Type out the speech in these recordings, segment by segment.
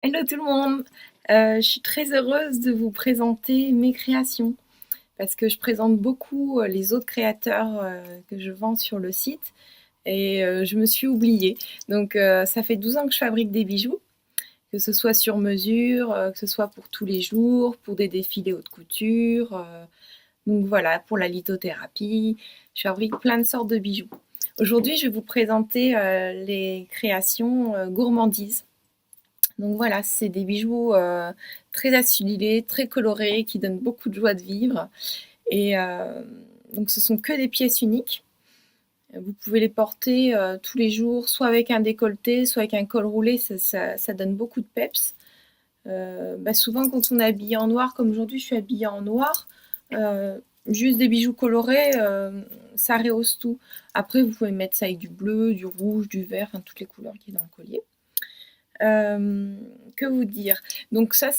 Hello tout le monde! Je suis très heureuse de vous présenter mes créations parce que je présente beaucoup, les autres créateurs, que je vends sur le site et je me suis oubliée. Donc ça fait 12 ans que je fabrique des bijoux, que ce soit sur mesure, que ce soit pour tous les jours, pour des défilés haute couture, donc voilà, pour la lithothérapie. Je fabrique plein de sortes de bijoux. Aujourd'hui, je vais vous présenter, les créations, gourmandises. Donc voilà, c'est des bijoux très acidulés, très colorés, qui donnent beaucoup de joie de vivre. Et donc ce sont que des pièces uniques. Vous pouvez les porter tous les jours, soit avec un décolleté, soit avec un col roulé, ça donne beaucoup de peps. Souvent quand on est habillé en noir, comme aujourd'hui je suis habillée en noir, juste des bijoux colorés, ça rehausse tout. Après vous pouvez mettre ça avec du bleu, du rouge, du vert, enfin toutes les couleurs qui sont dans le collier. Que vous dire? Donc ça,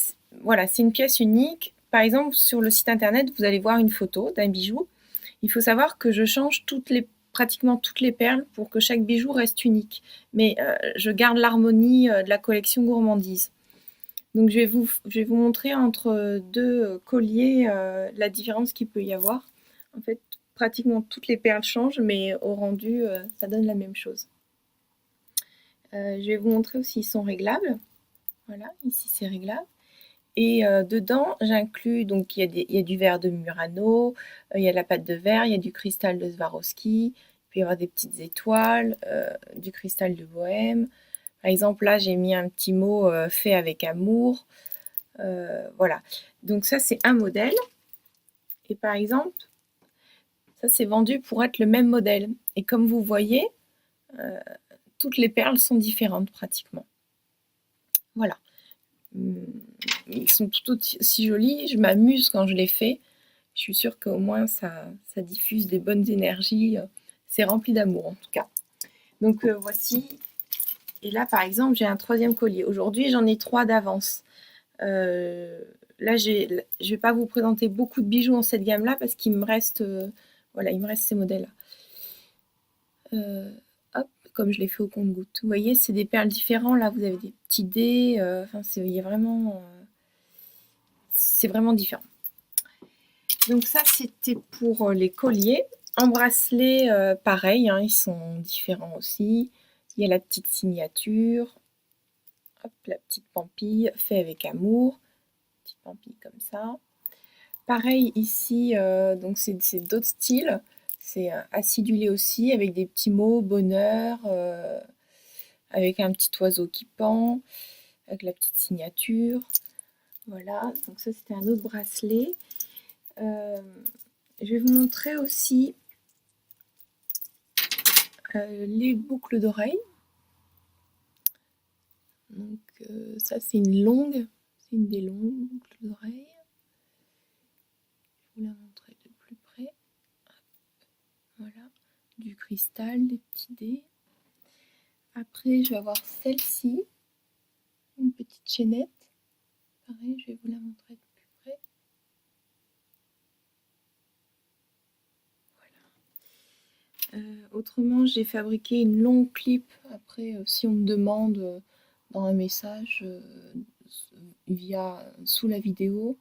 voilà, c'est une pièce unique. Par exemple, sur le site internet, vous allez voir une photo d'un bijou. Il faut savoir que je change pratiquement toutes les perles pour que chaque bijou reste unique. Mais je garde l'harmonie de la collection gourmandise. Donc je vais vous montrer entre deux colliers la différence qu'il peut y avoir. En fait, pratiquement toutes les perles changent, mais au rendu, ça donne la même chose. Je vais vous montrer aussi, ils sont réglables. Voilà, ici c'est réglable. Et dedans, j'inclus, donc il y a du verre de Murano, il y a de la pâte de verre, il y a du cristal de Swarovski, il peut y avoir des petites étoiles, du cristal de Bohème. Par exemple, là, j'ai mis un petit mot fait avec amour. Voilà. Donc ça, c'est un modèle. Et par exemple, ça, c'est vendu pour être le même modèle. Et comme vous voyez, toutes les perles sont différentes pratiquement. Voilà. Ils sont tout aussi jolis, je m'amuse quand je les fais. Je suis sûre qu'au moins ça diffuse des bonnes énergies. C'est rempli d'amour en tout cas. Donc voici. Et là par exemple j'ai un troisième collier. Aujourd'hui j'en ai 3 d'avance. Là je vais pas vous présenter beaucoup de bijoux en cette gamme là parce qu'il me reste voilà, il me reste ces modèles là. Hop, comme je l'ai fait au compte-gouttes. Vous voyez, c'est des perles différents. Là vous avez des petits dés. Enfin il y a vraiment c'est vraiment différent. Donc ça, c'était pour les colliers. En bracelet, pareil, hein, ils sont différents aussi. Il y a la petite signature, hop, la petite pampille, fait avec amour. Petite pampille comme ça. Pareil ici, donc c'est d'autres styles. C'est acidulé aussi, avec des petits mots, bonheur, avec un petit oiseau qui pend, avec la petite signature. Voilà, donc ça c'était un autre bracelet. Je vais vous montrer aussi les boucles d'oreilles. Donc ça c'est une des longues boucles d'oreilles. Je vais vous la montrer de plus près. Voilà, du cristal, des petits dés. Après je vais avoir celle-ci, une petite chaînette. Pareil, je vais vous la montrer de plus près. Autrement, j'ai fabriqué une longue clip. Après, si on me demande dans un message sous la vidéo,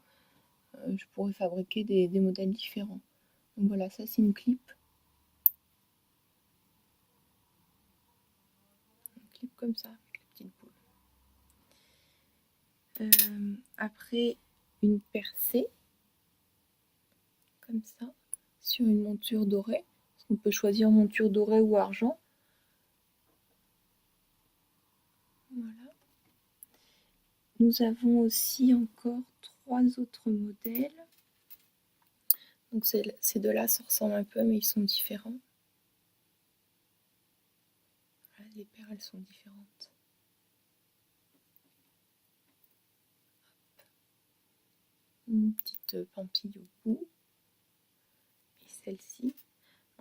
je pourrais fabriquer des modèles différents. Donc voilà, ça c'est une clip. Une clip comme ça, avec la petite boule. Après, une percée, comme ça, sur une monture dorée. On peut choisir monture dorée ou argent. Voilà. Nous avons aussi encore 3 autres modèles. Donc ces deux-là, ça ressemble un peu, mais ils sont différents. Voilà, les perles sont différentes. Une petite pampille au bout. Et celle-ci.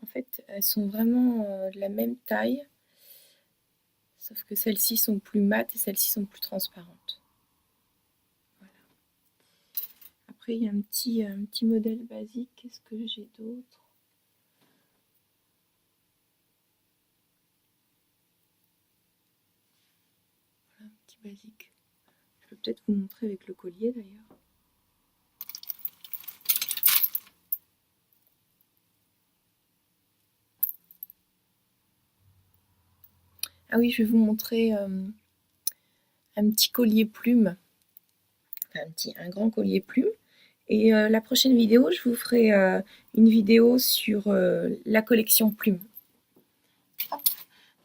En fait, elles sont vraiment de la même taille, sauf que celles-ci sont plus mates et celles-ci sont plus transparentes. Voilà. Après, il y a un petit modèle basique. Qu'est-ce que j'ai d'autre? Voilà, un petit basique. peux peut-être vous montrer avec le collier d'ailleurs. Ah oui, je vais vous montrer un petit collier plume, enfin un grand collier plume. Et la prochaine vidéo, je vous ferai une vidéo sur la collection plume.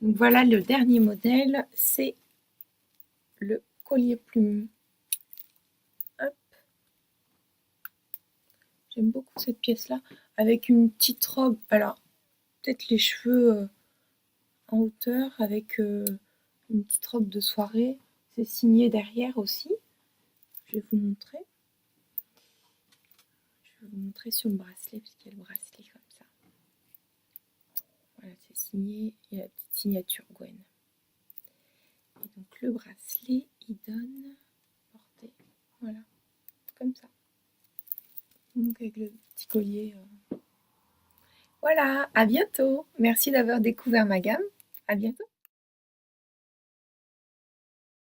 Donc voilà, le dernier modèle, c'est le collier plume. Hop. J'aime beaucoup cette pièce-là, avec une petite robe. Alors, peut-être les cheveux en hauteur, avec une petite robe de soirée. C'est signé derrière aussi. Je vais vous montrer. Je vais vous montrer sur le bracelet, parce qu'il y a le bracelet comme ça. Voilà, c'est signé. Il y a la petite signature Gwen. Et donc le bracelet, il donne portée. Voilà, comme ça. Donc avec le petit collier. Voilà, à bientôt. Merci d'avoir découvert ma gamme. À bientôt.